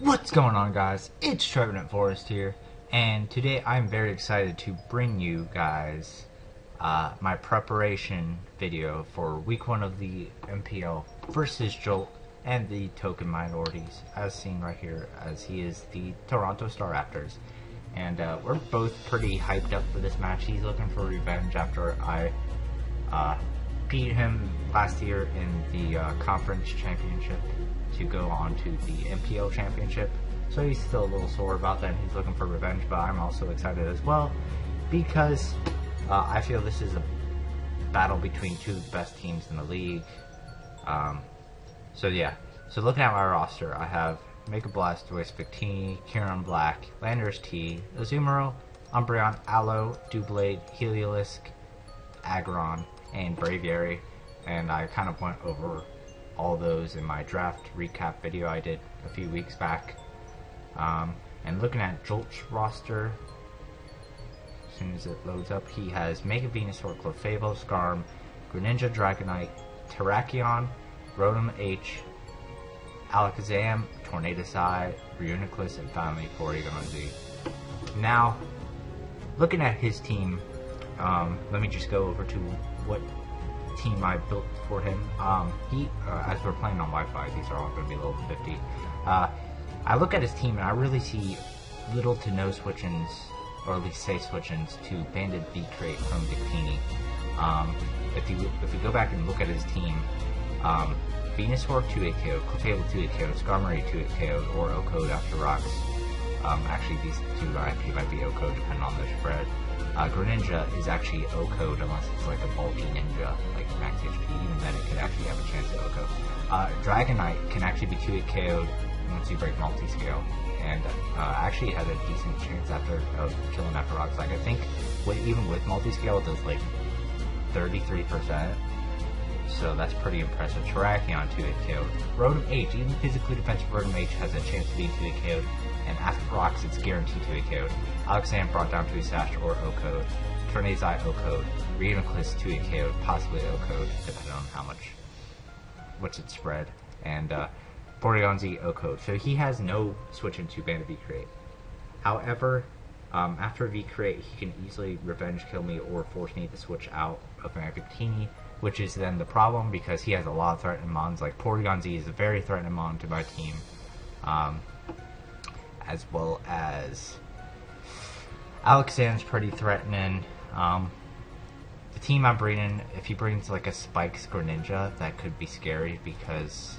What's going on, guys? It's Trevenant Forest here, and today I'm very excited to bring you guys my preparation video for week 1 of the NPL versus Jolt and the token minorities, as seen right here, as he is the Toronto Staraptors. And we're both pretty hyped up for this match. He's looking for revenge after I beat him last year in the conference championship to go on to the NPL championship. So he's still a little sore about that. He's looking for revenge, but I'm also excited as well because I feel this is a battle between two of the best teams in the league. So looking at my roster, I have Mega Blastoise, Victini, Kieran Black, Landers T, Azumarill, Umbreon, Aloe, Doublade, Heliolisk, Aggron, and Braviary. And I kind of went over all those in my draft recap video I did a few weeks back. And looking at Jolt's roster, as soon as it loads up, he has Mega Venusaur, Clefable, Scarm, Greninja, Dragonite, Terrakion, Rotom H, Alakazam, Tornadus, Reuniclus, and finally Porygon Z. Now, looking at his team, let me just go over to what team I built for him. As we're playing on Wi-Fi, these are all going to be level 50. I look at his team and I really see little to no switch-ins, or at least say switch-ins, to Banded V-Crate from Victini. If you go back and look at his team, Venusaur 2-8 KO, Clefable 2-8 KO, Skarmory 2-8 KO, or O-Code after rocks. Actually, these two actually might be O-Code depending on the spread. Greninja is actually O-Code unless it's like a bulky ninja, like max HP. Even then it could actually have a chance to O-Code. Dragonite can actually be 2-8 KO'd once you break multi-scale, and actually had a decent chance of killing after rocks. Like, I think even with multi-scale it does like 33%, so that's pretty impressive. Terrakion 2-8 KO'd. Rotom H, even physically defensive Rotom H has a chance to be 2-8 KO'd, and after rocks it's guaranteed 2-8 KO'd. Alakazam brought down to his Sash or O-Code. Tornadus O-Code. Reuniclus 2-8 KO'd, possibly O-Code, depending on what's its spread. And Porygon Z O-Code. So he has no switch into Banded V-Crate. However, after V-Crate, he can easily revenge kill me or force me to switch out of my Victini, which is then the problem because he has a lot of threatening mons. Like, Porygon Z is a very threatening mon to my team, as well as Alakazam's pretty threatening. The team I'm bringing, if he brings like a Spikes Greninja, that could be scary because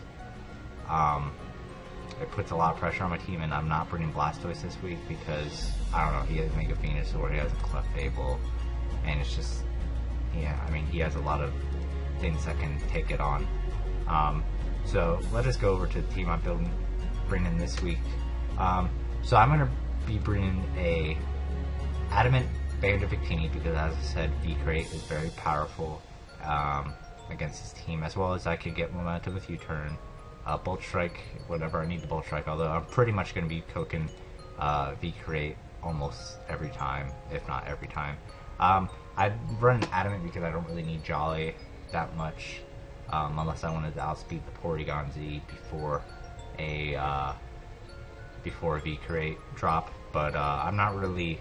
it puts a lot of pressure on my team, and I'm not bringing Blastoise this week because, I don't know, he has Mega Venusaur, he has a Clefable, and it's just, yeah, I mean, he has a lot of things that can take it on. So let us go over to the team I'm bringing this week. So I'm going to be bringing a Adamant Banded Victini because, as I said, V-Crate is very powerful against his team, as well as I could get momentum with U-Turn. Bolt Strike, whenever I need the Bolt Strike, although I'm pretty much going to be cooking V-Crate almost every time, if not every time. I run Adamant because I don't really need Jolly that much, unless I wanted to outspeed the Porygon Z before a V-Crate drop, but I'm not really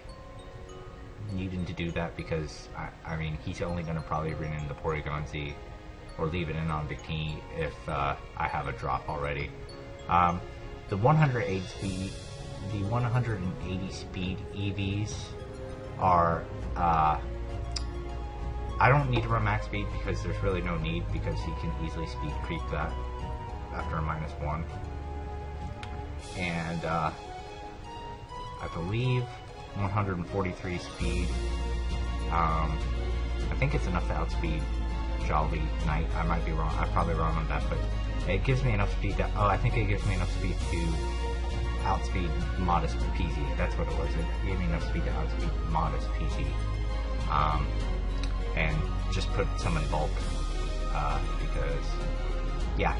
needing to do that because, I mean, he's only going to probably bring in the Porygon Z or leave it in on Victini if I have a drop already. The 180 speed EVs are, I don't need to run max speed because there's really no need because he can easily speed creep that after a -1. And I believe 143 speed, I think it's enough to outspeed Jolly Knight. I might be wrong, I'm probably wrong on that, but it gives me enough speed to, I think it gives me enough speed to outspeed Modest PZ. That's what it was. It gave me enough speed to outspeed Modest PZ. And just put some in bulk, because, yeah,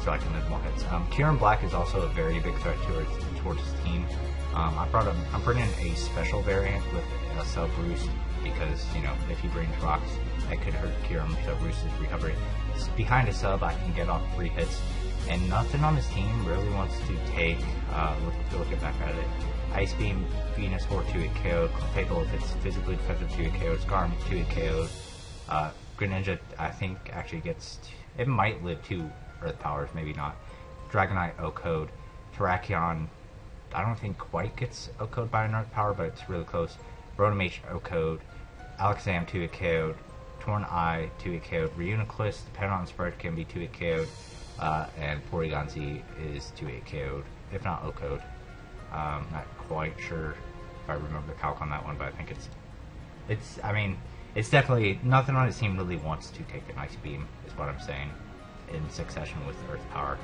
so I can live more hits. Kieran Black is also a very big threat towards his team. I'm bringing a special variant with a sub roost because, you know, if he brings rocks, that could hurt Kieran, so roost is recovery. Behind a sub, I can get off 3 hits, and nothing on his team really wants to take, look back at it, Ice Beam, Venusaur 2-hit KO, Clefable if it's physically defensive 2-hit KO, Skarm 2-hit KO, Greninja I think actually gets, it might live 2 Earth Powers, maybe not, Dragonite O-Code, Terrakion I don't think quite gets O-Code by an Earth Power, but it's really close, Rotom H O-Code, Alakazam 2-hit KO'd, Torn Eye 2-hit KO'd, Reuniclus, depending on spread, can be 2-hit KO'd, and Porygon Z is 2-hit KO'd, if not O-Code. Not quite sure if I remember the calc on that one, but I think I mean, it's definitely, nothing on his team really wants to take an Ice Beam, is what I'm saying, in succession with Earth Power.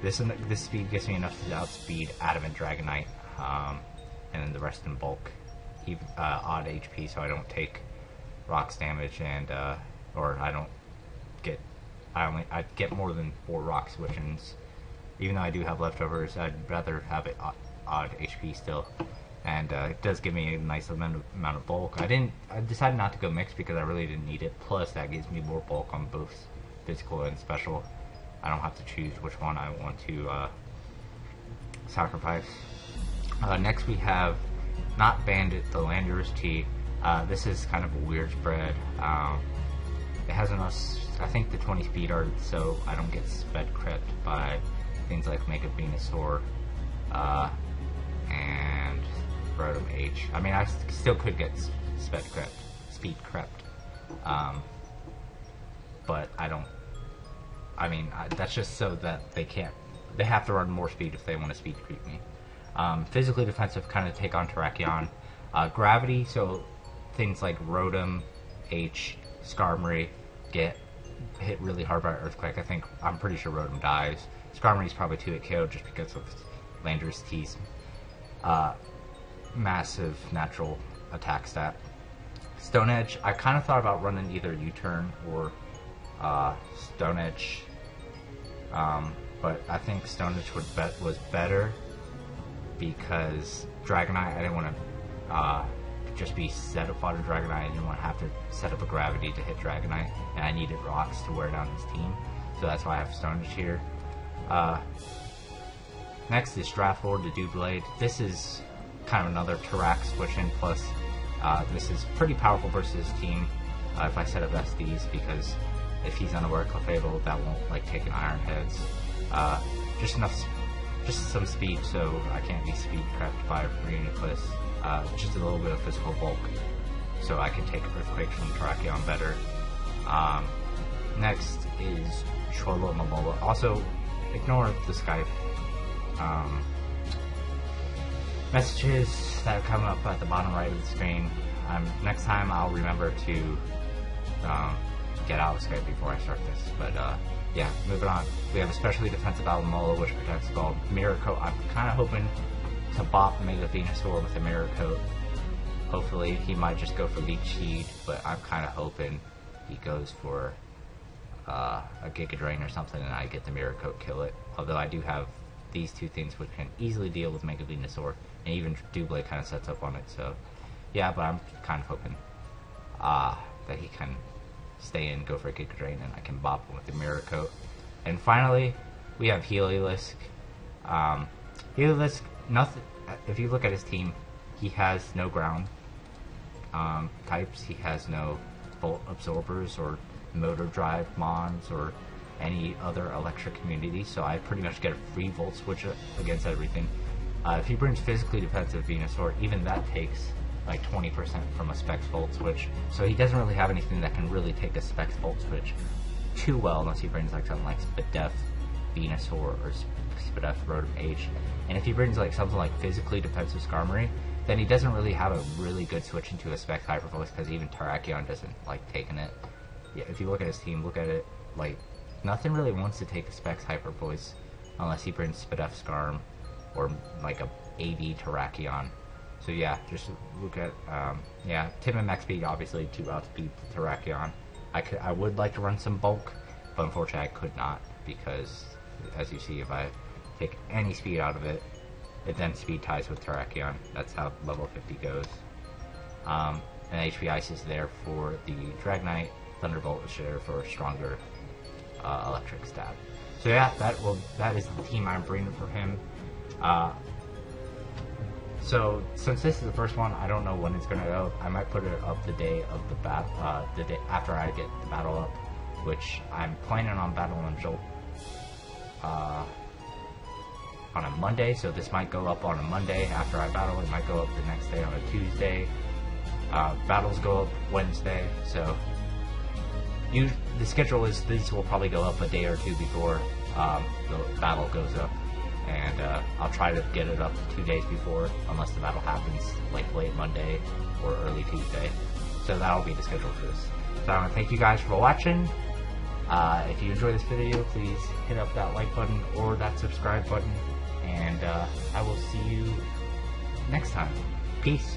This speed gives me enough to outspeed Adamant Dragonite, and then the rest in bulk. Odd HP, so I don't take rocks damage, and or I get more than 4 rock switch-ins. Even though I do have leftovers, I'd rather have it odd HP still, and it does give me a nice amount of bulk. I decided not to go mix because I really didn't need it. Plus, that gives me more bulk on both physical and special. I don't have to choose which one I want to sacrifice. Next we have not Bandit, the Landorus T. This is kind of a weird spread. It has enough, I think, the 20 speed art, so I don't get sped crept by things like Mega Venusaur and Rotom H. I mean, I still could get speed crept, but I don't. I mean, that's just so that they have to run more speed if they want to speed creep me. Physically defensive, kind of take on Terrakion. Gravity, so things like Rotom H, Skarmory get hit really hard by Earthquake. I'm pretty sure Rotom dies. Skarmory's probably 2-hit KO just because of Landorus T's massive natural attack stat. Stone Edge, I kind of thought about running either U-Turn or Stone Edge, but I think Stone Edge was better because Dragonite, I didn't want to just be set up on a Dragonite. I didn't want to have to set up a Gravity to hit Dragonite, and I needed rocks to wear down his team, so that's why I have Stone Edge here. Next is Strathlord, the Doublade. This is kind of another Terrak switch-in, plus this is pretty powerful versus his team if I set up SDs, because if he's unaware of Clefable, that won't like take an Iron Heads. Just some speed, so I can't be speed prepped by Reuniclus. Just a little bit of physical bulk, so I can take Earthquake from Terrakion better. Next is Cholo Momola. Also, ignore the Skype messages that come up at the bottom right of the screen. Next time I'll remember to get out of Skype before I start this. But yeah, moving on. We have especially defensive Alomola, which protects Ball. Mirror Coat, I'm kind of hoping to bop Mega Venusaur with a Mirror Coat. Hopefully, he might just go for Leech Seed, but I'm kind of hoping he goes for a Giga Drain or something, and I get the Mirror Coat, kill it. Although I do have these two things which can easily deal with Mega Venusaur, and even Doublade kind of sets up on it, so yeah, but I'm kind of hoping that he can stay in, go for a Giga Drain, and I can bop him with the Mirror Coat. And finally, we have Heliolisk. Heliolisk, nothing. If you look at his team, he has no ground types. He has no Volt Absorbers or Motor Drive Mons or any other electric community, so I pretty much get a free Volt Switch against everything. If he brings physically defensive Venusaur, even that takes like 20% from a Specs Volt Switch, so he doesn't really have anything that can really take a Specs Volt Switch too well, unless he brings like something like Spadef Venusaur or Spadef Rotom H. And if he brings like something like physically defensive Skarmory, then he doesn't really have a really good switch into a Specs Hyper Voice, because even Terrakion doesn't like taking it. Yeah, if you look at his team, look at it, like nothing really wants to take a Specs Hyper Voice unless he brings Spadef Skarm or like a AV Terrakion. So yeah, just look at yeah, Tim and Max Speed obviously to outspeed Terrakion. I would like to run some bulk, but unfortunately I could not, because as you see, if I take any speed out of it, it then speed ties with Terrakion. That's how level 50 goes. And HP Ice is there for the Dragonite, Thunderbolt is there for a stronger electric stab. So yeah, that is the team I'm bringing for him. So since this is the first one, I don't know when it's gonna go. I might put it up the day of the battle, the day after I get the battle up, which I'm planning on battling Jolt on a Monday. So this might go up on a Monday after I battle. It might go up the next day on a Tuesday. Battles go up Wednesday. So the schedule is these will probably go up a day or two before the battle goes up. And I'll try to get it up 2 days before, unless the battle happens like late Monday or early Tuesday. So that'll be the schedule for this. So I want to thank you guys for watching. If you enjoyed this video, please hit up that like button or that subscribe button. And I will see you next time. Peace.